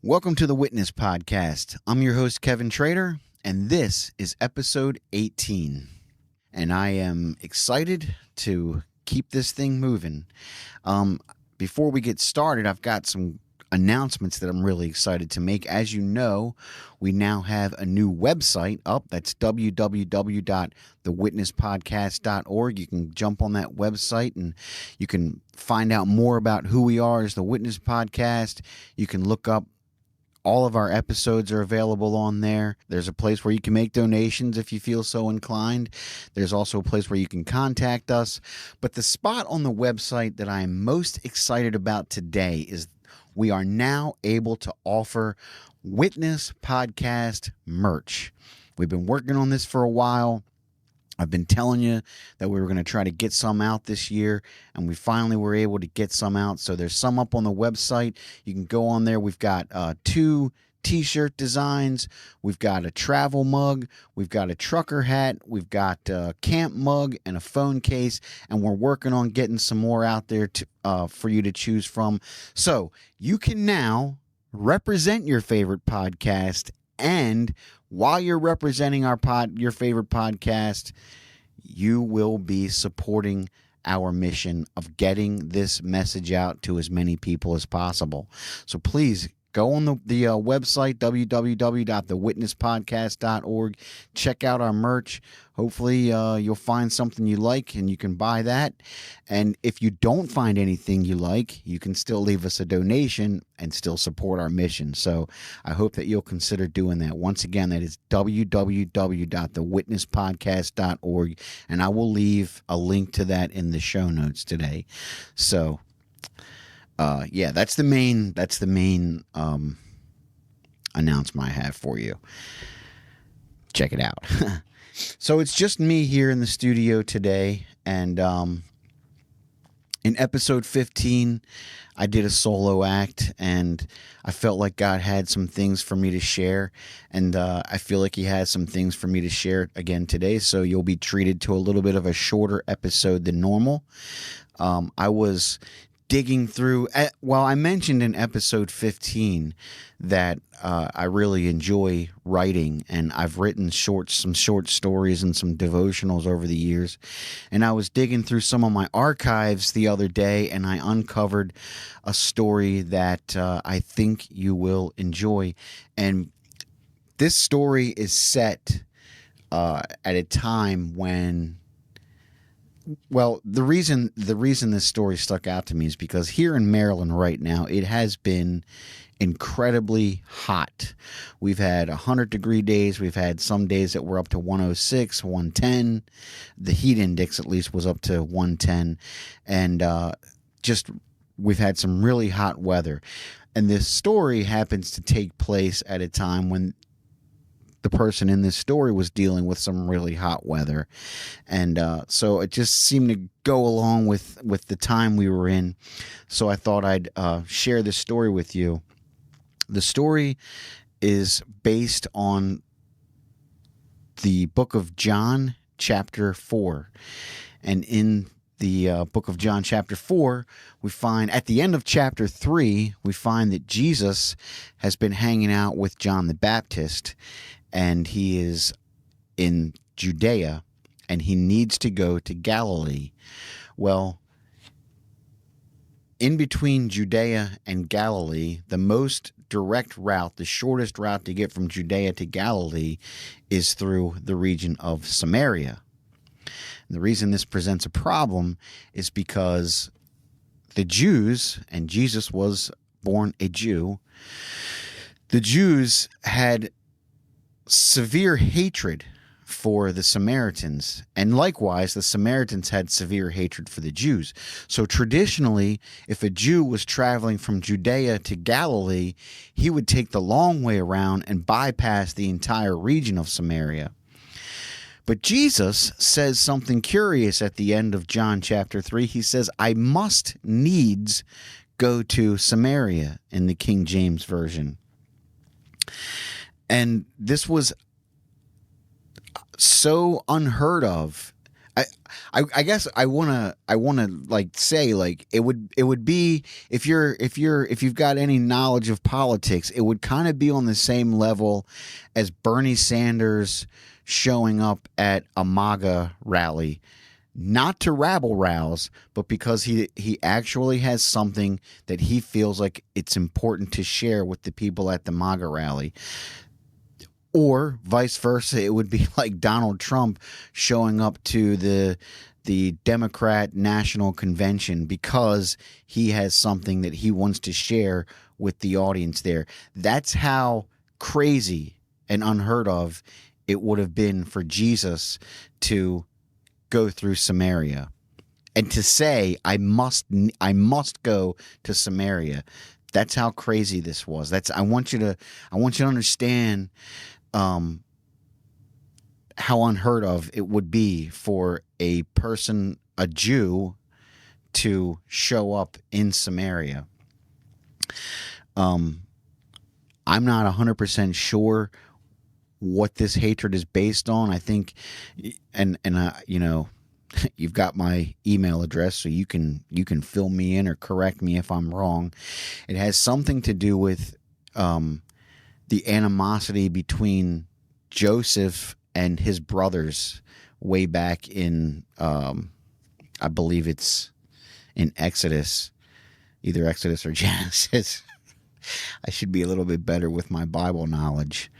Welcome to the Witness Podcast. I'm your host, Kevin Trader, and this is episode 18. And I am excited to keep this thing moving. Before we get started, I've got some announcements that I'm really excited to make. As you know, we now have a new website up. That's www.thewitnesspodcast.org. You can jump on that website and you can find out more about who we are as the Witness Podcast. You can look up all of our episodes are available on there. There's a place where you can make donations if you feel so inclined. There's also a place where you can contact us. But the spot on the website that I am most excited about today is we are now able to offer Witness Podcast merch. We've been working on this for a while. I've been telling you that we were going to try to get some out this year, and we finally were able to get some out. So there's some up on the website. You can go on there. We've got 2 t-shirt designs. We've got a travel mug. We've got a trucker hat. We've got a camp mug and a phone case, and we're working on getting some more out there for you to choose from. So you can now represent your favorite podcast, and while you're representing your favorite podcast, you will be supporting our mission of getting this message out to as many people as possible. So please go on the website, www.thewitnesspodcast.org. Check out our merch. Hopefully you'll find something you like and you can buy that. And if you don't find anything you like, you can still leave us a donation and still support our mission. So I hope that you'll consider doing that. Once again, that is www.thewitnesspodcast.org. And I will leave a link to that in the show notes today. So that's the main announcement I have for you. Check it out. So it's just me here in the studio today, and in episode 15, I did a solo act, and I felt like God had some things for me to share, and I feel like He has some things for me to share again today, so you'll be treated to a little bit of a shorter episode than normal. I was digging through, I mentioned in episode 15 that I really enjoy writing, and I've written some short stories and some devotionals over the years, and I was digging through some of my archives the other day, and I uncovered a story that I think you will enjoy. And this story is set at a time when, well, the reason this story stuck out to me is because here in Maryland right now, it has been incredibly hot. We've had 100-degree days. We've had some days that were up to 106, 110. The heat index at least was up to 110. And we've had some really hot weather. And this story happens to take place at a time when the person in this story was dealing with some really hot weather. And so it just seemed to go along with the time we were in. So I thought I'd share this story with you. The story is based on the book of John, chapter 4. And in the book of John, chapter 4, we find at the end of chapter 3, we find that Jesus has been hanging out with John the Baptist, and he is in Judea, and he needs to go to Galilee. Well, in between Judea and Galilee, the most direct route, the shortest route to get from Judea to Galilee is through the region of Samaria. And the reason this presents a problem is because the Jews, and Jesus was born a Jew, the Jews had severe hatred for the Samaritans, and likewise the Samaritans had severe hatred for the Jews. So traditionally, if a Jew was traveling from Judea to Galilee, he would take the long way around and bypass the entire region of Samaria. But Jesus says something curious at the end of John chapter 3. He says, I must needs go to Samaria, in the King James Version. And this was so unheard of I, I guess I wanna like say like it would be if you've got any knowledge of politics, it would kind of be on the same level as Bernie Sanders showing up at a MAGA rally, not to rabble rouse, but because he actually has something that he feels like it's important to share with the people at the MAGA rally. Or vice versa, it would be like Donald Trump showing up to the Democrat National Convention because he has something that he wants to share with the audience there. That's how crazy and unheard of it would have been for Jesus to go through Samaria and to say, I must go to Samaria. That's how crazy this was. I want you to understand how unheard of it would be for a person, a Jew, to show up in Samaria. I'm not 100% sure what this hatred is based on. I think, and you know, you've got my email address, so you can fill me in or correct me if I'm wrong. It has something to do with the animosity between Joseph and his brothers way back in, I believe it's in Exodus, either Exodus or Genesis. I should be a little bit better with my Bible knowledge.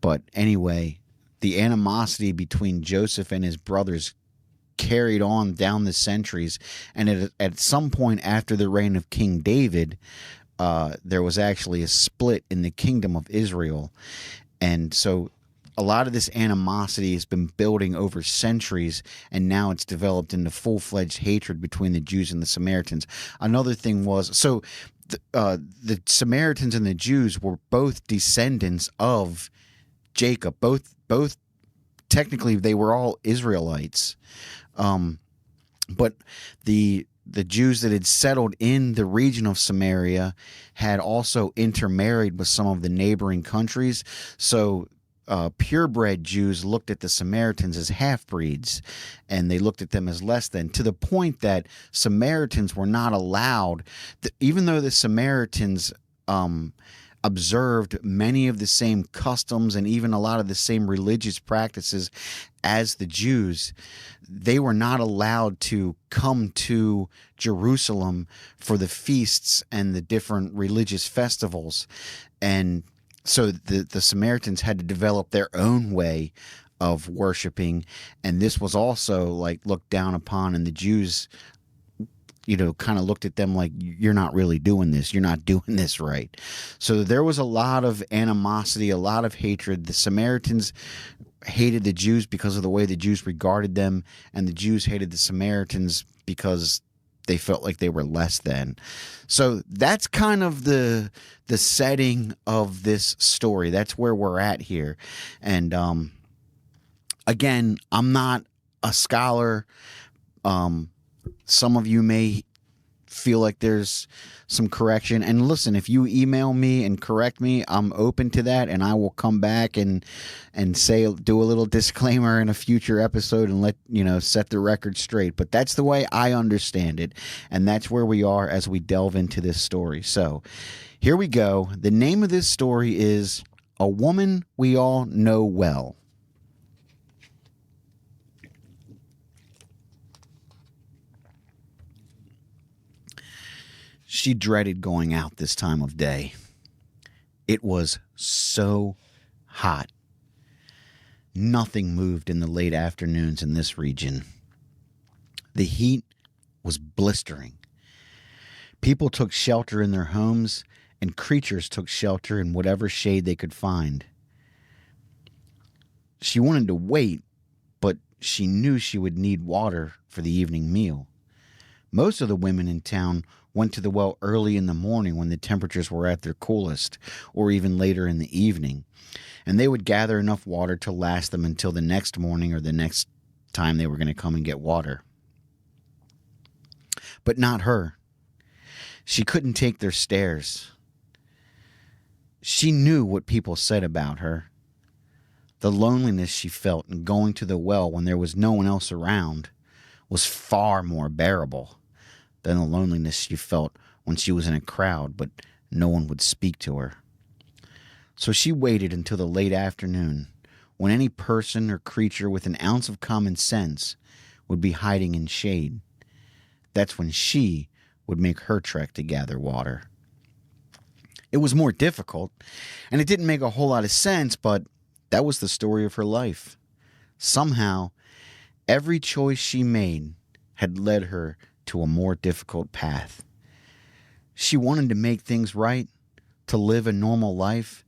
But anyway, the animosity between Joseph and his brothers carried on down the centuries. And at some point after the reign of King David, there was actually a split in the kingdom of Israel. And so a lot of this animosity has been building over centuries, and now it's developed into full-fledged hatred between the Jews and the Samaritans. Another thing was, so the Samaritans and the Jews were both descendants of Jacob. Both technically they were all Israelites, but the Jews that had settled in the region of Samaria had also intermarried with some of the neighboring countries. So purebred Jews looked at the Samaritans as half-breeds, and they looked at them as less than, to the point that Samaritans were not allowed, even though the Samaritans observed many of the same customs and even a lot of the same religious practices as the Jews, they were not allowed to come to Jerusalem for the feasts and the different religious festivals. And so the Samaritans had to develop their own way of worshiping, and this was also like looked down upon, and the Jews, you know, kind of looked at them like, you're not really doing this. You're not doing this right. So there was a lot of animosity, a lot of hatred. The Samaritans hated the Jews because of the way the Jews regarded them, and the Jews hated the Samaritans because they felt like they were less than. So that's kind of the setting of this story. That's where we're at here. And again, I'm not a scholar. Some of you may feel like there's some correction. And listen, if you email me and correct me, I'm open to that, and I will come back and say, do a little disclaimer in a future episode and let you know, set the record straight. But that's the way I understand it, and that's where we are as we delve into this story. So here we go. The name of this story is A Woman We All Know Well. She dreaded going out this time of day. It was so hot. Nothing moved in the late afternoons in this region. The heat was blistering. People took shelter in their homes, and creatures took shelter in whatever shade they could find. She wanted to wait, but she knew she would need water for the evening meal. Most of the women in town went to the well early in the morning when the temperatures were at their coolest, or even later in the evening, and they would gather enough water to last them until the next morning or the next time they were going to come and get water. But not her. She couldn't take their stares. She knew what people said about her. The loneliness she felt in going to the well when there was no one else around. was far more bearable than the loneliness she felt when she was in a crowd, but no one would speak to her. So she waited until the late afternoon, when any person or creature with an ounce of common sense would be hiding in shade. That's when she would make her trek to gather water. It was more difficult, and it didn't make a whole lot of sense, but that was the story of her life. Somehow, every choice she made had led her to a more difficult path. She wanted to make things right, to live a normal life,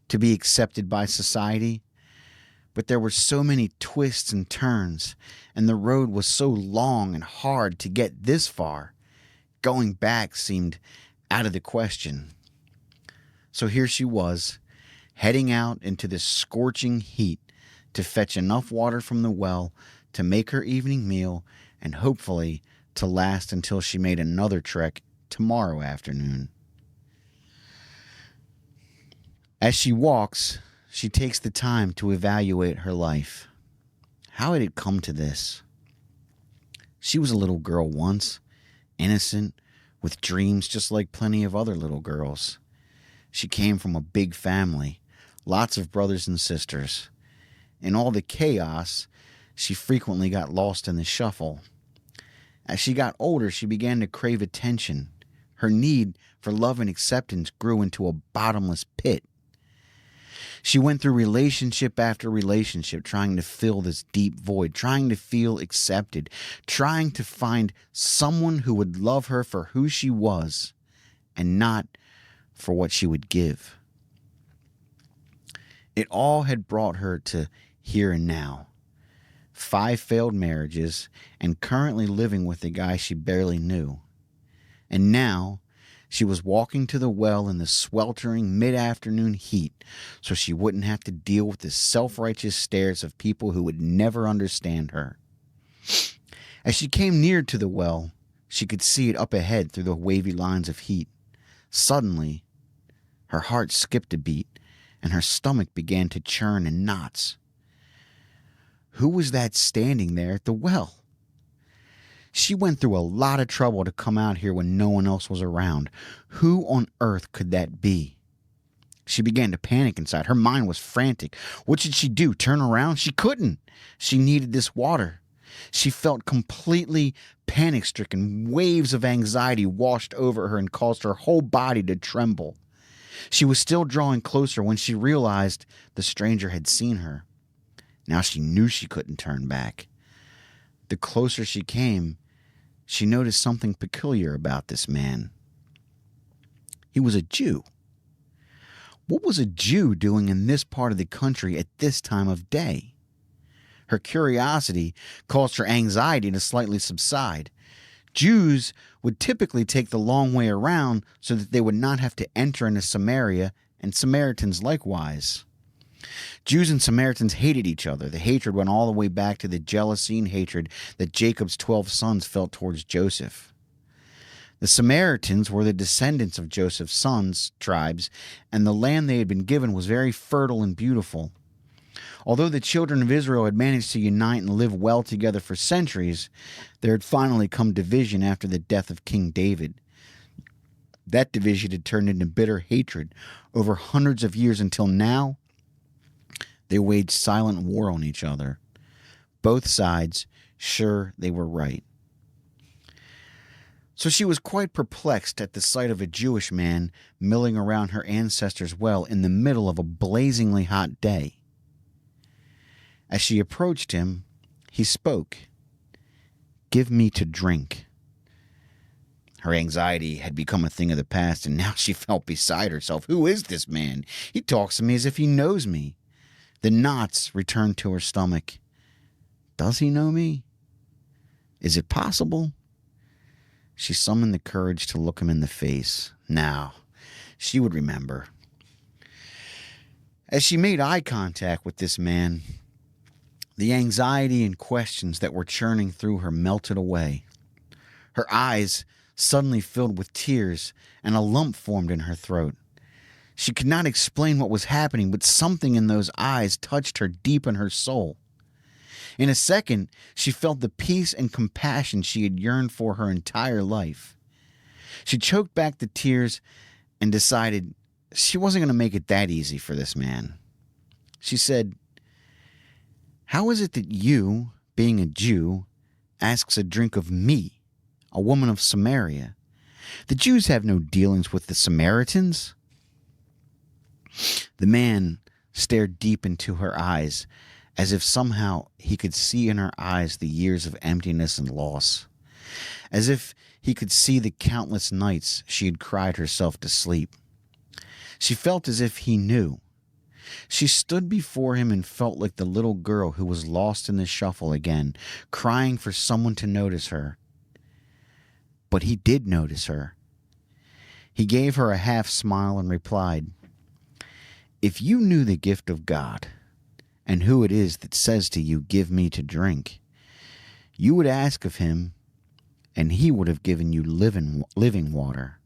to be accepted by society. But there were so many twists and turns, and the road was so long and hard to get this far. Going back seemed out of the question. So here she was, heading out into this scorching heat to fetch enough water from the well to make her evening meal and hopefully to last until she made another trek tomorrow afternoon. As she walks, she takes the time to evaluate her life. How had it come to this? She was a little girl once, innocent, with dreams just like plenty of other little girls. She came from a big family, lots of brothers and sisters. In all the chaos, she frequently got lost in the shuffle. As she got older, she began to crave attention. Her need for love and acceptance grew into a bottomless pit. She went through relationship after relationship, trying to fill this deep void, trying to feel accepted, trying to find someone who would love her for who she was and not for what she would give. It all had brought her to here and now. 5 failed marriages and currently living with a guy she barely knew. And now she was walking to the well in the sweltering mid-afternoon heat so she wouldn't have to deal with the self-righteous stares of people who would never understand her. As she came near to the well, she could see it up ahead through the wavy lines of heat. Suddenly, her heart skipped a beat and her stomach began to churn in knots. Who was that standing there at the well? She went through a lot of trouble to come out here when no one else was around. Who on earth could that be? She began to panic inside. Her mind was frantic. What should she do? Turn around? She couldn't. She needed this water. She felt completely panic-stricken. Waves of anxiety washed over her and caused her whole body to tremble. She was still drawing closer when she realized the stranger had seen her. Now she knew she couldn't turn back. The closer she came, she noticed something peculiar about this man. He was a Jew. What was a Jew doing in this part of the country at this time of day? Her curiosity caused her anxiety to slightly subside. Jews would typically take the long way around so that they would not have to enter into Samaria, and Samaritans likewise. Jews and Samaritans hated each other. The hatred went all the way back to the jealousy and hatred that Jacob's 12 sons felt towards Joseph. The Samaritans were the descendants of Joseph's sons' tribes, and the land they had been given was very fertile and beautiful. Although the children of Israel had managed to unite and live well together for centuries, there had finally come division after the death of King David. That division had turned into bitter hatred over hundreds of years until now. They waged silent war on each other, both sides sure they were right. So she was quite perplexed at the sight of a Jewish man milling around her ancestors' well in the middle of a blazingly hot day. As she approached him, he spoke. "Give me to drink." Her anxiety had become a thing of the past, and now she felt beside herself. Who is this man? He talks to me as if he knows me. The knots returned to her stomach. Does he know me? Is it possible? She summoned the courage to look him in the face. Now, she would remember. As she made eye contact with this man, the anxiety and questions that were churning through her melted away. Her eyes suddenly filled with tears, and a lump formed in her throat. She could not explain what was happening, but something in those eyes touched her deep in her soul. In a second, she felt the peace and compassion she had yearned for her entire life. She choked back the tears and decided she wasn't going to make it that easy for this man. She said, "How is it that you, being a Jew, asks a drink of me, a woman of Samaria? The Jews have no dealings with the Samaritans." The man stared deep into her eyes, as if somehow he could see in her eyes the years of emptiness and loss, as if he could see the countless nights she had cried herself to sleep. She felt as if he knew. She stood before him and felt like the little girl who was lost in the shuffle again, crying for someone to notice her. But he did notice her. He gave her a half smile and replied, "If you knew the gift of God, and who it is that says to you, 'Give me to drink,' you would ask of him, and he would have given you living water."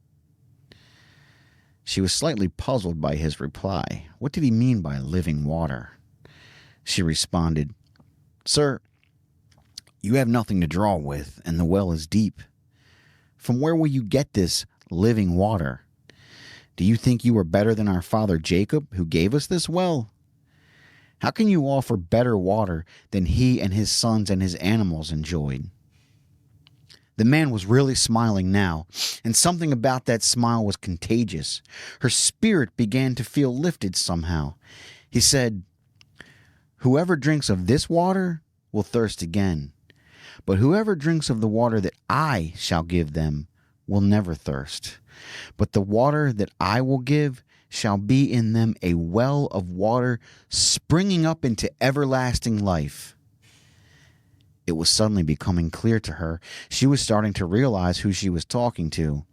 She was slightly puzzled by his reply. What did he mean by living water? She responded, "Sir, you have nothing to draw with, and the well is deep. From where will you get this living water? Do you think you are better than our father Jacob, who gave us this well? How can you offer better water than he and his sons and his animals enjoyed?" The man was really smiling now, and something about that smile was contagious. Her spirit began to feel lifted somehow. He said, "Whoever drinks of this water will thirst again, but whoever drinks of the water that I shall give them will never thirst. But the water that I will give shall be in them a well of water springing up into everlasting life." It was suddenly becoming clear to her. She was starting to realize who she was talking to.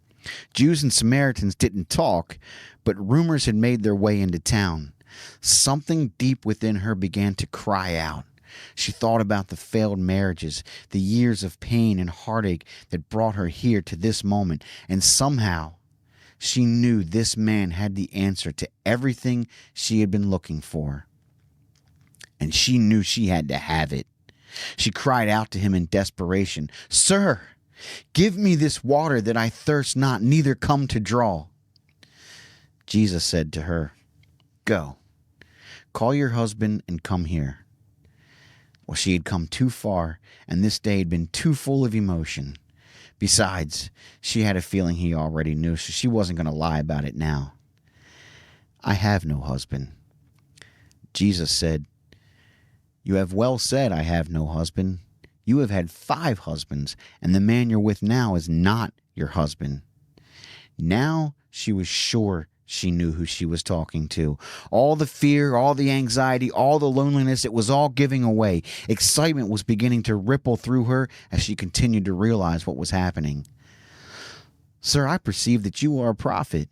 Jews and Samaritans didn't talk, but rumors had made their way into town. Something deep within her began to cry out. She thought about the failed marriages, the years of pain and heartache that brought her here to this moment, and somehow she knew this man had the answer to everything she had been looking for. And she knew she had to have it. She cried out to him in desperation, "Sir, give me this water that I thirst not, neither come to draw." Jesus said to her, "Go, call your husband and come here." Well, she had come too far, and this day had been too full of emotion. Besides, she had a feeling he already knew, so she wasn't going to lie about it now. "I have no husband." Jesus said, "You have well said, 'I have no husband.' You have had 5 husbands, and the man you're with now is not your husband." Now she was sure she knew who she was talking to. All the fear, all the anxiety, all the loneliness, it was all giving away. Excitement was beginning to ripple through her as she continued to realize what was happening. "Sir, I perceive that you are a prophet."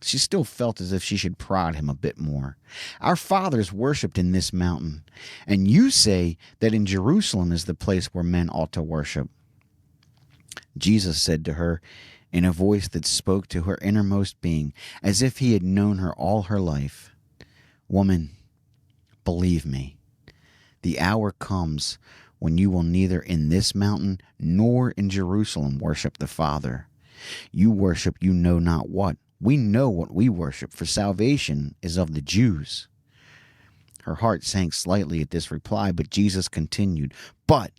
She still felt as if she should prod him a bit more. "Our fathers worshipped in this mountain, and you say that in Jerusalem is the place where men ought to worship." Jesus said to her in a voice that spoke to her innermost being, as if he had known her all her life, "Woman, believe me, the hour comes when you will neither in this mountain nor in Jerusalem worship the Father. You worship you know not what. We know what we worship, for salvation is of the Jews." Her heart sank slightly at this reply, but Jesus continued, "But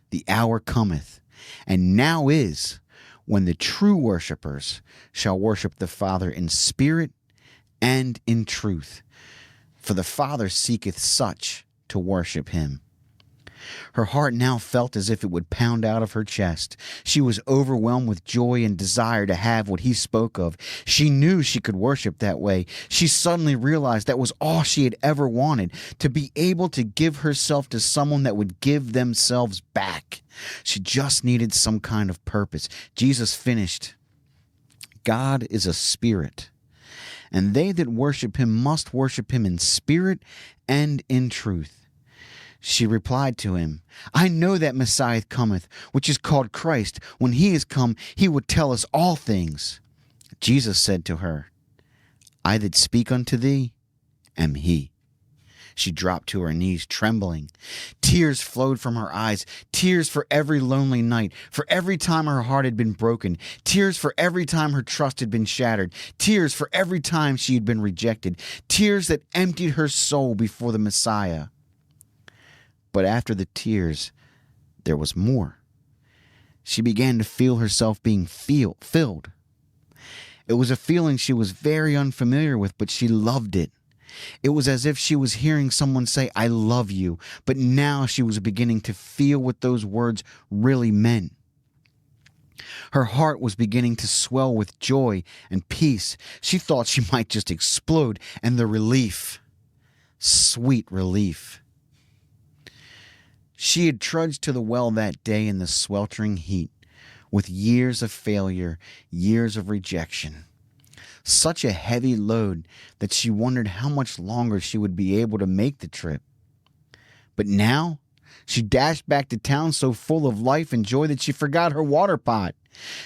the hour cometh, and now is, when the true worshipers shall worship the Father in spirit and in truth, for the Father seeketh such to worship him." Her heart now felt as if it would pound out of her chest. She was overwhelmed with joy and desire to have what he spoke of. She knew she could worship that way. She suddenly realized that was all she had ever wanted, to be able to give herself to someone that would give themselves back. She just needed some kind of purpose. Jesus finished, "God is a spirit, and they that worship him must worship him in spirit and in truth." She replied to him, "I know that Messiah cometh, which is called Christ. When he is come, he will tell us all things." Jesus said to her, "I that speak unto thee am he." She dropped to her knees, trembling. Tears flowed from her eyes, tears for every lonely night, for every time her heart had been broken, tears for every time her trust had been shattered, tears for every time she had been rejected, tears that emptied her soul before the Messiah. But after the tears, there was more. She began to feel herself being filled. It was a feeling she was very unfamiliar with, but she loved it. It was as if she was hearing someone say, "I love you," but now she was beginning to feel what those words really meant. Her heart was beginning to swell with joy and peace. She thought she might just explode, and the relief, sweet relief. She had trudged to the well that day in the sweltering heat, with years of failure, years of rejection. Such a heavy load that she wondered how much longer she would be able to make the trip. But now, she dashed back to town so full of life and joy that she forgot her water pot.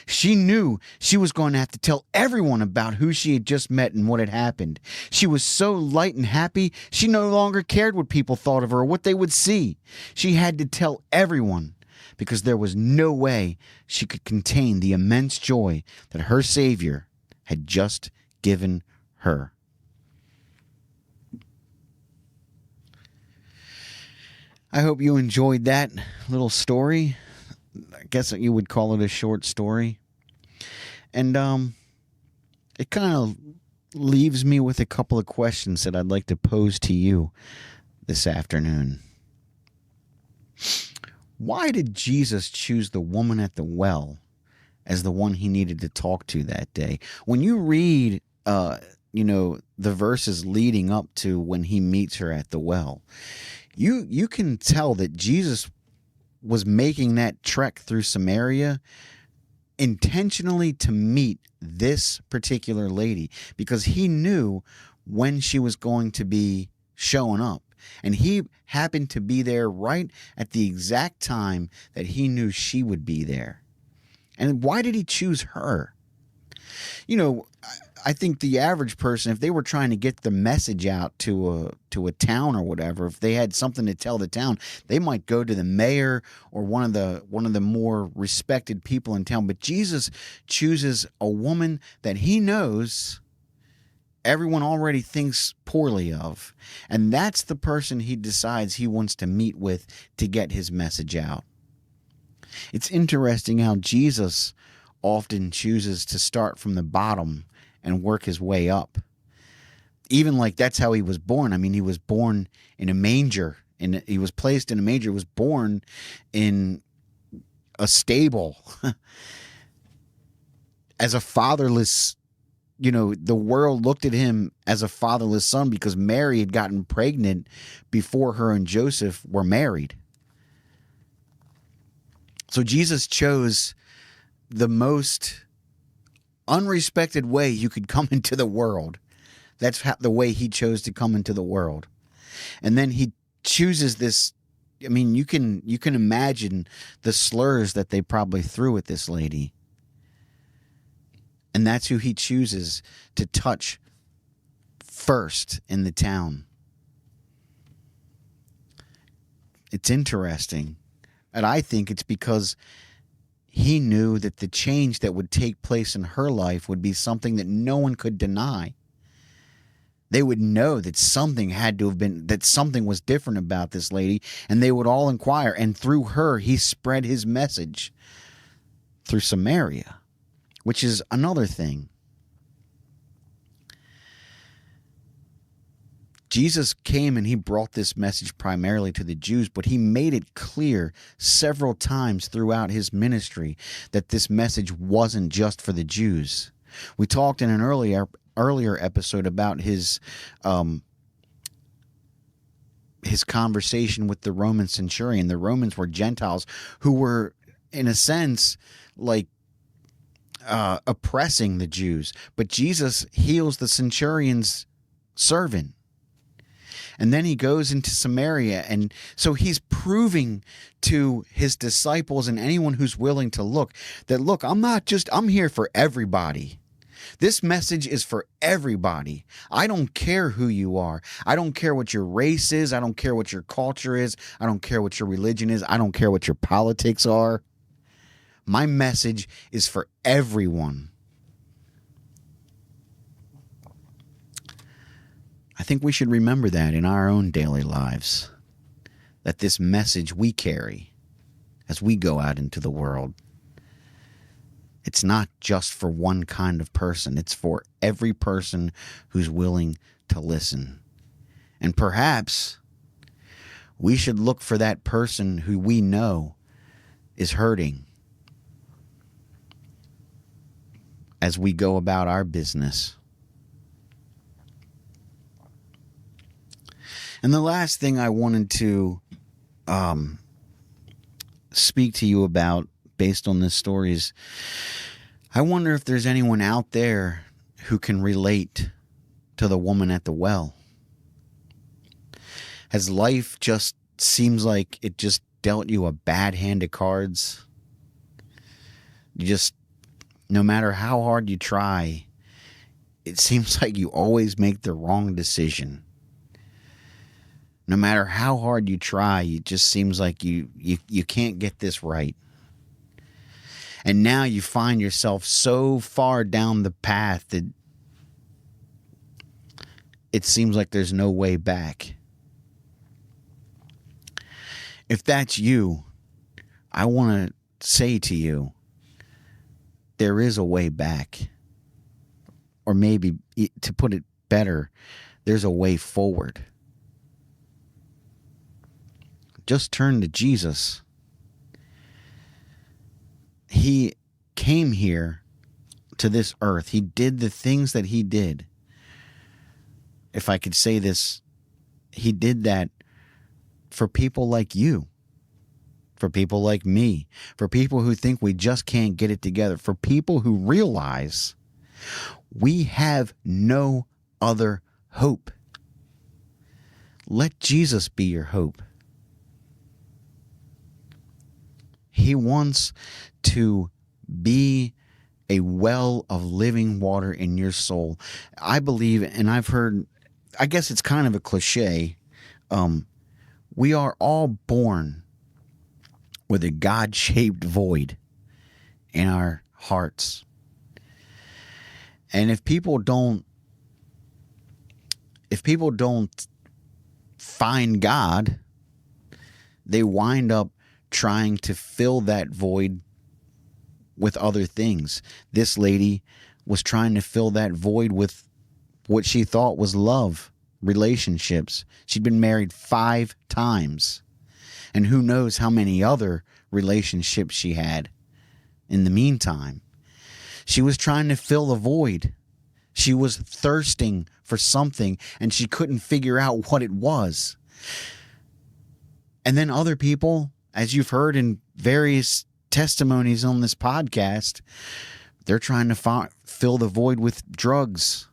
She knew she was going to have to tell everyone about who she had just met and what had happened. She was so light and happy, she no longer cared what people thought of her or what they would see. She had to tell everyone, because there was no way she could contain the immense joy that her Savior had just given her. I hope you enjoyed that little story. I guess you would call it a short story. And it kind of leaves me with a couple of questions that I'd like to pose to you this afternoon. Why did Jesus choose the woman at the well as the one he needed to talk to that day? When you read, the verses leading up to when he meets her at the well, you can tell that Jesus was making that trek through Samaria intentionally to meet this particular lady, because he knew when she was going to be showing up. And he happened to be there right at the exact time that he knew she would be there. And why did he choose her? I think the average person, if they were trying to get the message out to a town or whatever, if they had something to tell the town, they might go to the mayor or one of the more respected people in town. But Jesus chooses a woman that he knows everyone already thinks poorly of, and that's the person he decides he wants to meet with to get his message out. It's interesting how Jesus often chooses to start from the bottom and work his way up. Even like that's how he was born. I mean, he was born in a manger, and he was placed in a manger. He was born in a stable as a fatherless. The world looked at him as a fatherless son because Mary had gotten pregnant before her and Joseph were married. So Jesus chose the most unrespected way you could come into the world. That's the way he chose to come into the world. And then he chooses this. I mean, you can imagine the slurs that they probably threw at this lady. And that's who he chooses to touch first in the town. It's interesting. And I think it's because he knew that the change that would take place in her life would be something that no one could deny. They would know that something had to have been, that something was different about this lady, and they would all inquire. And through her, he spread his message through Samaria, which is another thing. Jesus came and he brought this message primarily to the Jews, but he made it clear several times throughout his ministry that this message wasn't just for the Jews. We talked in an earlier episode about his conversation with the Roman centurion. The Romans were Gentiles who were, in a sense, like oppressing the Jews. But Jesus heals the centurion's servant. And then he goes into Samaria. And so he's proving to his disciples and anyone who's willing to look that, look, I'm here for everybody. This message is for everybody. I don't care who you are. I don't care what your race is. I don't care what your culture is. I don't care what your religion is. I don't care what your politics are. My message is for everyone. I think we should remember that in our own daily lives, that this message we carry as we go out into the world, it's not just for one kind of person. It's for every person who's willing to listen. And perhaps we should look for that person who we know is hurting as we go about our business. And the last thing I wanted to speak to you about based on this story is, I wonder if there's anyone out there who can relate to the woman at the well. Has life just seems like it just dealt you a bad hand of cards? You just, no matter how hard you try, it seems like you always make the wrong decision. No matter how hard you try, it just seems like you can't get this right. And now you find yourself so far down the path that it seems like there's no way back. If that's you, I want to say to you, there is a way back. Or maybe, to put it better, there's a way forward. Just turn to Jesus. He came here to this earth. He did the things that he did. If I could say this, he did that for people like you, for people like me, for people who think we just can't get it together, for people who realize we have no other hope. Let Jesus be your hope. He wants to be a well of living water in your soul. I believe, and I've heard, I guess it's kind of a cliche, we are all born with a God-shaped void in our hearts. And if people don't find God, they wind up trying to fill that void with other things. This lady was trying to fill that void with what she thought was love, relationships. She'd been married 5 times. And who knows how many other relationships she had in the meantime. She was trying to fill the void. She was thirsting for something, and she couldn't figure out what it was. And then other people, as you've heard in various testimonies on this podcast, they're trying to fill the void with drugs.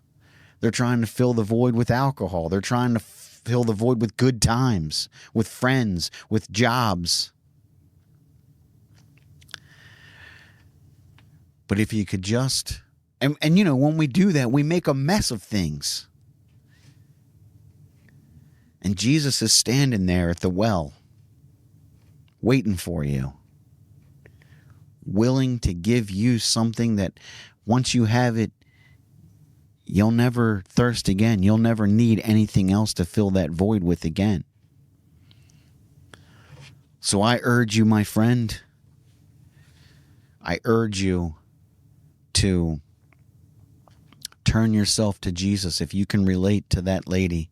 They're trying to fill the void with alcohol. They're trying to fill the void with good times, with friends, with jobs. But if you could just, and you know, when we do that, we make a mess of things. And Jesus is standing there at the well, waiting for you, willing to give you something that once you have it, you'll never thirst again. You'll never need anything else to fill that void with again. So I urge you, my friend, I urge you to turn yourself to Jesus. If you can relate to that lady,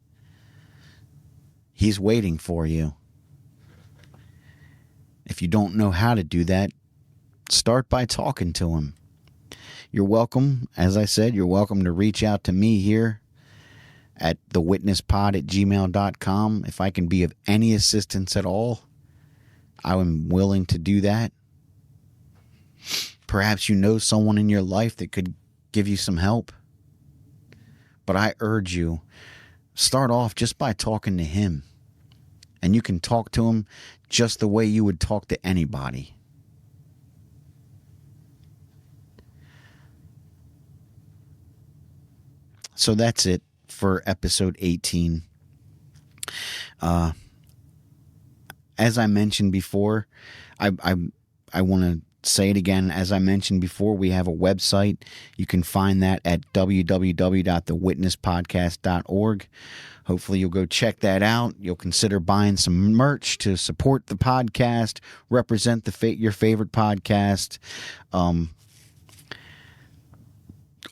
he's waiting for you. If you don't know how to do that, start by talking to him. You're welcome, as I said, you're welcome to reach out to me here at thewitnesspod@gmail.com. If I can be of any assistance at all, I am willing to do that. Perhaps you know someone in your life that could give you some help. But I urge you, start off just by talking to him. And you can talk to him just the way you would talk to anybody. So that's it for episode 18. As I mentioned before, I want to say it again. As I mentioned before, we have a website. You can find that at www.thewitnesspodcast.org. Hopefully you'll go check that out. You'll consider buying some merch to support the podcast, represent your favorite podcast.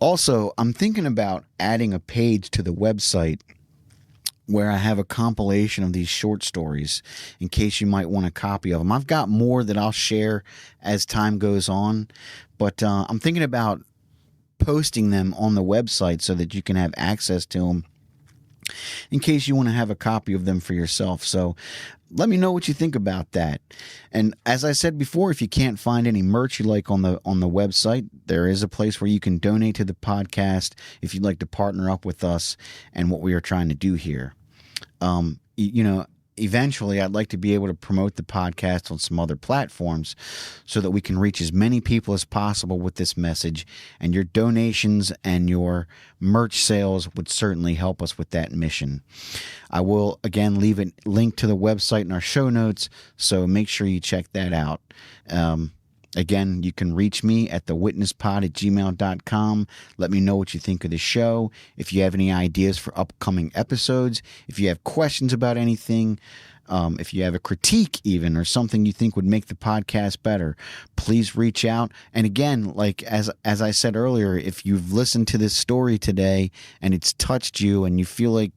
Also, I'm thinking about adding a page to the website where I have a compilation of these short stories in case you might want a copy of them. I've got more that I'll share as time goes on, but I'm thinking about posting them on the website so that you can have access to them in case you want to have a copy of them for yourself. So let me know what you think about that. And as I said before, if you can't find any merch you like on the website, there is a place where you can donate to the podcast if you'd like to partner up with us and what we are trying to do here. Eventually I'd like to be able to promote the podcast on some other platforms so that we can reach as many people as possible with this message, and your donations and your merch sales would certainly help us with that mission. I will again leave a link to the website in our show notes, so make sure you check that out. Again, you can reach me at thewitnesspod@gmail.com. Let me know what you think of the show. If you have any ideas for upcoming episodes, if you have questions about anything, if you have a critique even, or something you think would make the podcast better, please reach out. And again, like as I said earlier, if you've listened to this story today and it's touched you and you feel like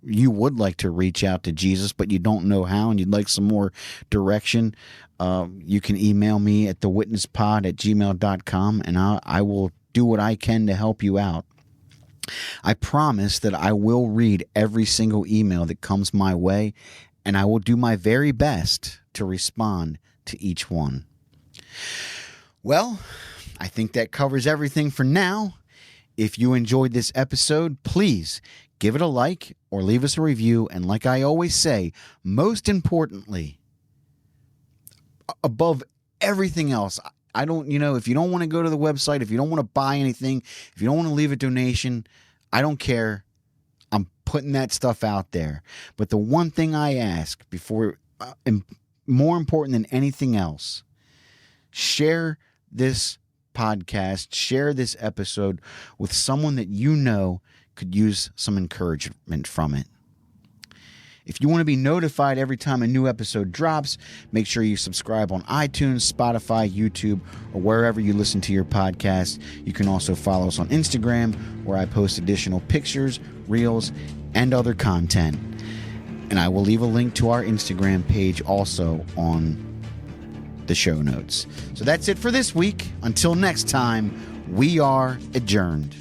you would like to reach out to Jesus, but you don't know how and you'd like some more direction, you can email me at thewitnesspod@gmail.com, and I will do what I can to help you out. I promise that I will read every single email that comes my way, and I will do my very best to respond to each one. Well, I think that covers everything for now. If you enjoyed this episode, please give it a like or leave us a review. And like I always say, most importantly, above everything else, if you don't want to go to the website, if you don't want to buy anything, if you don't want to leave a donation, I don't care. I'm putting that stuff out there. But the one thing I ask before, more important than anything else, share this podcast, share this episode with someone that you know could use some encouragement from it. If you want to be notified every time a new episode drops, make sure you subscribe on iTunes, Spotify, YouTube, or wherever you listen to your podcast. You can also follow us on Instagram, where I post additional pictures, reels, and other content. And I will leave a link to our Instagram page also on the show notes. So that's it for this week. Until next time, we are adjourned.